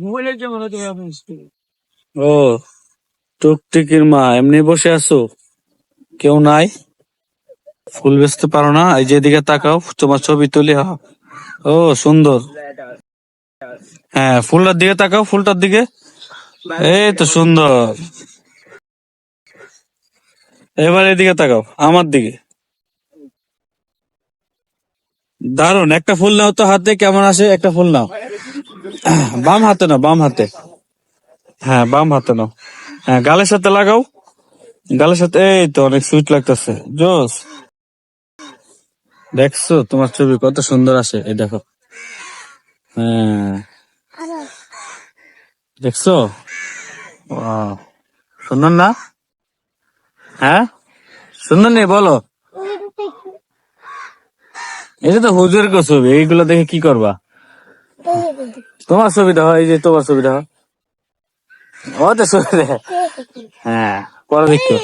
মোবাইলের যেমন হতে হবে আপনি। ও, টুকটিকির মা এমনি বসে আছো? কেউ নাই? ফুল বেচতে পারো না? এই যে এদিকে তাকাও, তোমার ছবি তুলি। ও, সুন্দর। হ্যাঁ, ফুলটার দিকে তাকাও, ফুলটার দিকে। এই তো সুন্দর। এবার এদিকে তাকাও, আমার দিকে। দারুন, একটা ফুল নাও তো হাতে, কেমন আসে? একটা ফুল নাও। বাম হাতে নাও, বাম হাতে। হ্যাঁ, বাম হাতে নাও। হ্যাঁ, গালের সাথে লাগাও। গালের সাথে, এই তো অনেক সুইট লাগতেছে। জোস। দেখছো তোমার ছবি কত সুন্দর আসে, এই দেখো। হ্যাঁ, দেখছো? ওয়াও, সুন্দর না? হ্যাঁ, সুন্দর নেই বলো? এটা তো হুজুরের ছবি, এইগুলো দেখে কি করবা? তোমার ছবি দেখো, এই যে তোমার ছবি দেখো। ও তো ছবি দেখে। হ্যাঁ, পরে দেখো।